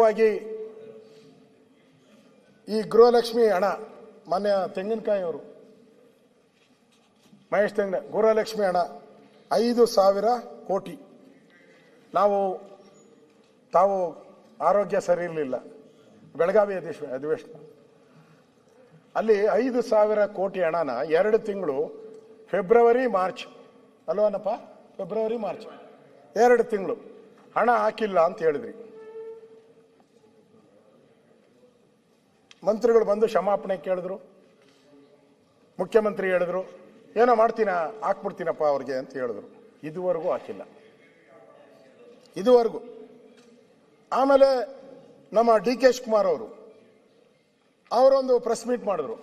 ವಾಗಿ ಈ ಗೃಹಲಕ್ಷ್ಮಿ ಹಣ ಮಾನ್ಯ ತೆಂಗಿನಕಾಯಿ ಅವರು ಮಹೇಶ್ ತೆಂಗಿನ ಗೃಹಲಕ್ಷ್ಮಿ ಹಣ 5,000 ಕೋಟಿ. ತಾವು ಆರೋಗ್ಯ ಸರಿ ಇರಲಿಲ್ಲ, ಬೆಳಗಾವಿ ಅಧಿವೇಶನ ಅಲ್ಲಿ 5,000 ಕೋಟಿ ಹಣನ 2 ತಿಂಗಳು ಫೆಬ್ರವರಿ ಮಾರ್ಚ್ ಅಲ್ವನಪ್ಪ, ಫೆಬ್ರವರಿ ಮಾರ್ಚ್ 2 ತಿಂಗಳು ಹಣ ಹಾಕಿಲ್ಲ ಅಂತ ಹೇಳಿದ್ರಿ. ಮಂತ್ರಿಗಳು ಬಂದು ಕ್ಷಮಾಪಣೆ ಕೇಳಿದ್ರು, ಮುಖ್ಯಮಂತ್ರಿ ಹೇಳಿದ್ರು ಏನೋ ಮಾಡ್ತೀನ ಹಾಕ್ಬಿಡ್ತೀನಪ್ಪ ಅವ್ರಿಗೆ ಅಂತ ಹೇಳಿದ್ರು. ಇದುವರೆಗೂ ಹಾಕಿಲ್ಲ, ಇದುವರೆಗೂ. ಆಮೇಲೆ ನಮ್ಮ DK ಶಿವಕುಮಾರ್ ಅವರೊಂದು ಪ್ರೆಸ್ ಮೀಟ್ ಮಾಡಿದ್ರು.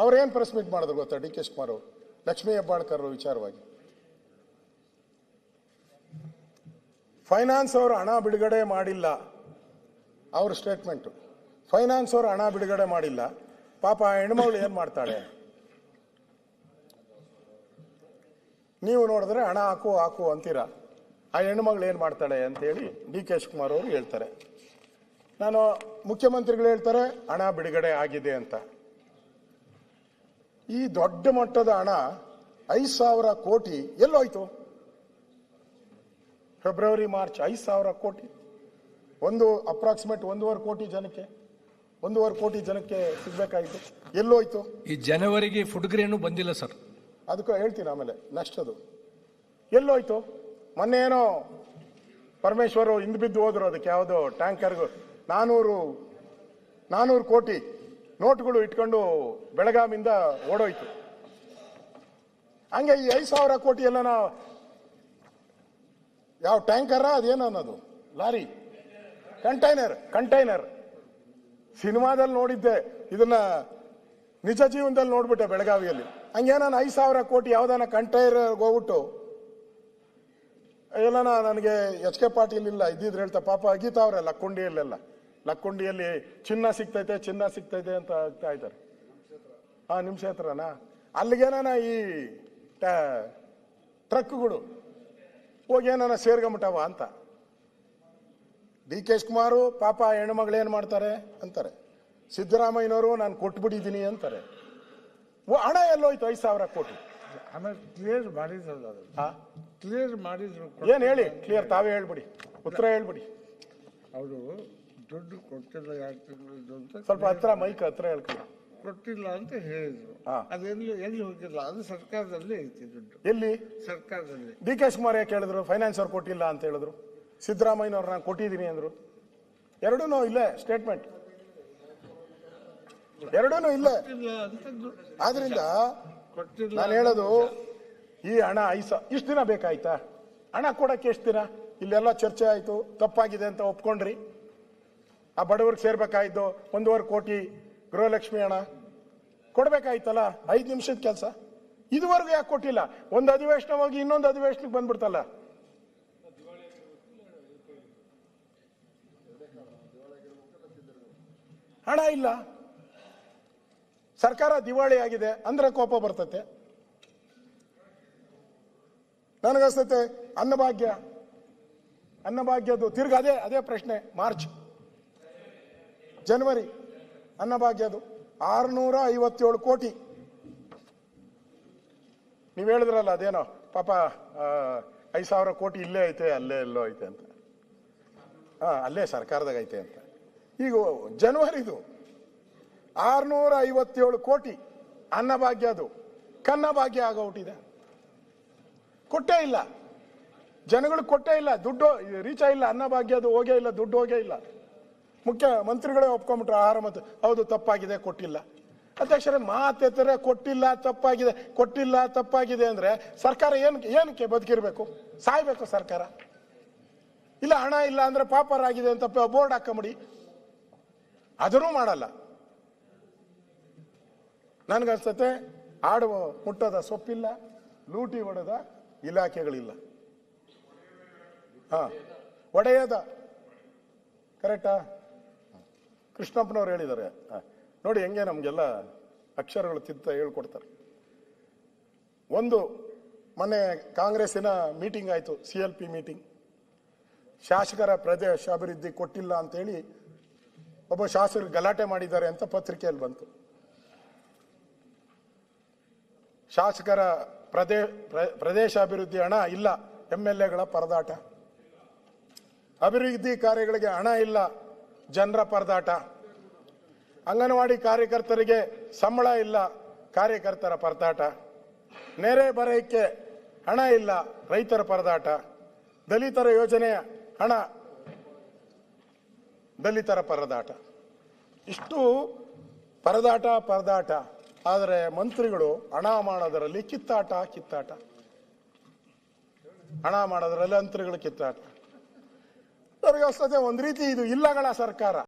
ಅವ್ರೇನು ಪ್ರೆಸ್ ಮೀಟ್ ಮಾಡಿದ್ರು ಗೊತ್ತಾ? DK ಶಿವಕುಮಾರ್ ಅವರು ಲಕ್ಷ್ಮೀ ಹೆಬ್ಬಾಳ್ಕರ್ ವಿಚಾರವಾಗಿ ಫೈನಾನ್ಸ್ ಅವರು ಹಣ ಬಿಡುಗಡೆ ಮಾಡಿಲ್ಲ, ಅವ್ರ ಸ್ಟೇಟ್ಮೆಂಟ್. ಫೈನಾನ್ಸ್ ಅವರು ಹಣ ಬಿಡುಗಡೆ ಮಾಡಿಲ್ಲ, ಪಾಪ ಹೆಣ್ಮಗಳು ಏನ್ ಮಾಡ್ತಾಳೆ, ನೀವು ನೋಡಿದ್ರೆ ಹಣ ಹಾಕು ಅಂತೀರಾ, ಆ ಹೆಣ್ಮಗಳು ಏನ್ ಮಾಡ್ತಾಳೆ ಅಂತೇಳಿ DK ಶಿವಕುಮಾರ್ ಅವರು ಹೇಳ್ತಾರೆ. ನಾನು ಮುಖ್ಯಮಂತ್ರಿಗಳು ಹೇಳ್ತಾರೆ ಹಣ ಬಿಡುಗಡೆ ಆಗಿದೆ ಅಂತ. ಈ ದೊಡ್ಡ ಮಟ್ಟದ ಹಣ 5,000 ಕೋಟಿ ಎಲ್ಲೋಯ್ತು? ಫೆಬ್ರವರಿ ಮಾರ್ಚ್ 5,000 ಕೋಟಿ, ಅಪ್ರಾಕ್ಸಿಮೇಟ್ 1.5 ಕೋಟಿ ಜನಕ್ಕೆ 1.5 ಕೋಟಿ ಜನಕ್ಕೆ ಸಿಗ್ಬೇಕಾಗಿತ್ತು, ಎಲ್ಲೋಯ್ತು? ಈ ಜನವರಿಗೆ ಫುಡ್ ಗ್ರೇನು ಬಂದಿಲ್ಲ ಸರ್. ಅದಕ್ಕೆ ಹೇಳ್ತೀನಿ ಆಮೇಲೆ ನೆಕ್ಸ್ಟ್. ಅದು ಎಲ್ಲೋಯ್ತು? ಮೊನ್ನೆ ಏನೋ ಪರಮೇಶ್ವರ್ ಹಿಂದ್ ಬಿದ್ದು ಹೋದ್ರು, ಅದಕ್ಕೆ ಯಾವುದೋ ಟ್ಯಾಂಕರ್ಗೂ 400 ಕೋಟಿ ನೋಟ್ಗಳು ಇಟ್ಕೊಂಡು ಬೆಳಗಾವಿಂದ ಓಡೋಯ್ತು. ಹಂಗೆ ಈ 5,000 ಕೋಟಿ ಎಲ್ಲ ಯಾವ ಟ್ಯಾಂಕರ ಅದೇನು ಅನ್ನೋದು, ಲಾರಿ, ಕಂಟೈನರ್ ಸಿನಿಮಾದಲ್ಲಿ ನೋಡಿದ್ದೆ, ಇದನ್ನ ನಿಜ ಜೀವನದಲ್ಲಿ ನೋಡ್ಬಿಟ್ಟೆ ಬೆಳಗಾವಿಯಲ್ಲಿ. ಹಂಗೆ ನಾನು 5,000 ಕೋಟಿ ಯಾವ್ದಾನ ಕಂಟೈನರ್ ಹೋಗ್ಬಿಟ್ಟು ಎಲ್ಲ ನನಗೆ HK ಪಾಟೀಲ್ ಇಲ್ಲ ಇದ್ದಿದ್ರೆ ಹೇಳ್ತಾ ಪಾಪ ಅಗೀತಾವ್ರೆ ಲಕ್ಕುಂಡಿಯಲ್ಲಿ ಚಿನ್ನ ಸಿಗ್ತೈತೆ ಅಂತ ಆಗ್ತಾ ಇದ್ದಾರೆ. ನಿಮ್ ಕ್ಷೇತ್ರನಾ? ಅಲ್ಲಿಗೇನ ಈ ಟ್ರಕ್ಗಳು ಹೋಗಿ ಏನಾನ ಸೇರ್ಕೊಂಬಿಟ್ಟವ ಅಂತ. DK ಶಿವಕುಮಾರ್ ಪಾಪ ಹೆಣ್ಮಗಳು ಏನ್ ಮಾಡ್ತಾರೆ ಅಂತಾರೆ, ಸಿದ್ದರಾಮಯ್ಯನವರು ನಾನು ಕೊಟ್ಬಿಟ್ಟಿದ್ದೀನಿ ಅಂತಾರೆ. ಹಣ ಎಲ್ಲೋಯ್ತು 5,000 ಕೋಟಿ? ಆಮೇಲೆ ಕ್ಲಿಯರ್ ಮಾಡಿದ್ರು. ಏನ್ ಹೇಳಿ ಕ್ಲಿಯರ್, ತಾವೇ ಹೇಳ್ಬಿಡಿ, ಉತ್ತರ ಹೇಳ್ಬಿಡಿ. ಅವರು ದುಡ್ಡು ಕೊಟ್ಟಿಲ್ಲ 2 ತಿಂಗಳು ಅಂತ ಸ್ವಲ್ಪ ಹತ್ರ ಮೈಕ್ ಹತ್ರ ಹೇಳ್ಕೊಳ್ಳಿ. ಕೊಟ್ಟಿಲ್ಲ ಅಂತ ಹೇಳಿದ್ರು. ಎಲ್ಲಿ ಹೋಗಿಲ್ಲ, ಅದು ಸರ್ಕಾರದಲ್ಲಿ ಐತಿ ದುಡ್ಡು. ಎಲ್ಲಿ? ಸರ್ಕಾರದಲ್ಲಿ. DK ಶಿವಕುಮಾರ್ ಯಾಕೆ ಹೇಳಿದ್ರು ಫೈನಾನ್ಸ್ ಅವ್ರು ಕೊಟ್ಟಿಲ್ಲ ಅಂತ ಹೇಳಿದ್ರು? ಸಿದ್ದರಾಮಯ್ಯನವ್ರು ನಾನು ಕೊಟ್ಟಿದ್ದೀನಿ ಅಂದ್ರು. ಎರಡೂ ಇಲ್ಲೇ ಸ್ಟೇಟ್ಮೆಂಟ್, ಎರಡೂ ಇಲ್ಲೇ. ಆದ್ರಿಂದ ನಾನು ಹೇಳೋದು, ಈ ಹಣ ಇಷ್ಟು ದಿನ ಬೇಕಾಯ್ತಾ? ಹಣ ಕೊಡಕ್ಕೆ ಎಷ್ಟು ದಿನ? ಇಲ್ಲೆಲ್ಲ ಚರ್ಚೆ ಆಯ್ತು, ತಪ್ಪಾಗಿದೆ ಅಂತ ಒಪ್ಕೊಂಡ್ರಿ. ಆ ಬಡವರಿಗೆ ಸೇರ್ಬೇಕಾಯ್ತು 1.5 ಕೋಟಿ ಗೃಹಲಕ್ಷ್ಮಿ ಹಣ ಕೊಡ್ಬೇಕಾಯ್ತಲ್ಲ, 5 ನಿಮಿಷದ ಕೆಲಸ. ಇದುವರೆಗೂ ಯಾಕೆ ಕೊಟ್ಟಿಲ್ಲ? ಒಂದು ಅಧಿವೇಶನ ಹೋಗಿ ಇನ್ನೊಂದು ಅಧಿವೇಶನಕ್ಕೆ ಬಂದ್ಬಿಡ್ತಲ್ಲ. ಹಣ ಇಲ್ಲ, ಸರ್ಕಾರ ದಿವಾಳಿ ಆಗಿದೆ ಅಂದ್ರೆ ಕೋಪ ಬರ್ತತೆ. ನನಗನ್ಸ್ತತೆ ಅನ್ನಭಾಗ್ಯದ್ದು ತಿರ್ಗ ಅದೇ ಪ್ರಶ್ನೆ. ಮಾರ್ಚ್ ಜನವರಿ ಅನ್ನಭಾಗ್ಯದು 657 ಕೋಟಿ. ನೀವ್ ಹೇಳಿದ್ರಲ್ಲ ಅದೇನೋ ಪಾಪ 5,000 ಕೋಟಿ ಇಲ್ಲೇ ಐತೆ, ಅಲ್ಲೇ ಎಲ್ಲೋ ಐತೆ ಅಂತ. ಅಲ್ಲೇ ಸರ್ಕಾರದಾಗ ಐತೆ ಅಂತ. ಈಗ ಜನವರಿದು 657 ಕೋಟಿ ಅನ್ನಭಾಗ್ಯದು ಕನ್ನಭಾಗ್ಯ ಆಗೋಗ್ಬಿಟ್ಟಿದೆ. ಕೊಟ್ಟೇ ಇಲ್ಲ, ಜನಗಳು ಕೊಟ್ಟೇ ಇಲ್ಲ, ದುಡ್ಡು ರೀಚ್ ಆಗಿಲ್ಲ, ಅನ್ನಭಾಗ್ಯದು ಹೋಗೇ ಇಲ್ಲ, ದುಡ್ಡು ಹೋಗೇ ಇಲ್ಲ. ಮುಖ್ಯಮಂತ್ರಿಗಳೇ ಒಪ್ಕೊಂಡ್ಬಿಟ್ರು ಆಹಾರ ಮತ್ತು ಹೌದು ತಪ್ಪಾಗಿದೆ ಕೊಟ್ಟಿಲ್ಲ. ಅಧ್ಯಕ್ಷರೇ ಮಾತೆತ್ತರೆ ಕೊಟ್ಟಿಲ್ಲ ತಪ್ಪಾಗಿದೆ ಅಂದ್ರೆ ಸರ್ಕಾರ ಏನಕ್ಕೆ ಬದುಕಿರ್ಬೇಕು? ಸಾಯ್ಬೇಕು ಸರ್ಕಾರ? ಇಲ್ಲ ಹಣ ಇಲ್ಲ ಅಂದ್ರೆ ಪಾಪರಾಗಿದೆ ಅಂತ ಬೋರ್ಡ್ ಹಾಕೊಂಬಿಡಿ, ಅದನ್ನೂ ಮಾಡಲ್ಲ. ನನ್ಗನ್ಸ್ತತೆ ಆಡುವ ಮುಟ್ಟದ ಸೊಪ್ಪಿಲ್ಲ, ಲೂಟಿ ಹೊಡೆದ ಇಲಾಖೆಗಳಿಲ್ಲ. ಒಡೆಯದ ಕರೆಕ್ಟಾ? ಕೃಷ್ಣಪ್ಪನವ್ರು ಹೇಳಿದ್ದಾರೆ ನೋಡಿ, ಹೆಂಗೆ ನಮ್ಗೆಲ್ಲ ಅಕ್ಷರಗಳು ಹೇಳ್ಕೊಡ್ತಾರೆ. ಮೊನ್ನೆ ಕಾಂಗ್ರೆಸ್ಸಿನ ಮೀಟಿಂಗ್ ಆಯ್ತು, CLP ಮೀಟಿಂಗ್. ಶಾಸಕರ ಪ್ರದೇಶ ಅಭಿವೃದ್ಧಿ ಕೊಟ್ಟಿಲ್ಲ ಅಂತೇಳಿ ಒಬ್ಬ ಶಾಸಕರು ಗಲಾಟೆ ಮಾಡಿದ್ದಾರೆ ಅಂತ ಪತ್ರಿಕೆಯಲ್ಲಿ ಬಂತು. ಶಾಸಕರ ಪ್ರದೇಶ ಅಭಿವೃದ್ಧಿ ಹಣ ಇಲ್ಲ, MLAಗಳ ಪರದಾಟ. ಅಭಿವೃದ್ಧಿ ಕಾರ್ಯಗಳಿಗೆ ಹಣ ಇಲ್ಲ, ಜನರ ಪರದಾಟ. ಅಂಗನವಾಡಿ ಕಾರ್ಯಕರ್ತರಿಗೆ ಸಂಬಳ ಇಲ್ಲ, ಕಾರ್ಯಕರ್ತರ ಪರದಾಟ. ನೆರೆ ಬರಕ್ಕೆ ಹಣ ಇಲ್ಲ, ರೈತರ ಪರದಾಟ. ದಲಿತರ ಯೋಜನೆಯ ಹಣ, ದಲಿತರ ಪರದಾಟ. ಇಷ್ಟು ಪರದಾಟ. ಆದರೆ ಮಂತ್ರಿಗಳು ಹಣ ಮಾಡೋದರಲ್ಲಿ ಕಿತ್ತಾಟ. ಹಣ ಮಾಡೋದ್ರಲ್ಲಿ ಮಂತ್ರಿಗಳು ಕಿತ್ತಾಟ. ಅವ್ರಿಗೆ ಒಂದು ರೀತಿ ಇದು ಇಲ್ಲಗಳ ಸರ್ಕಾರ.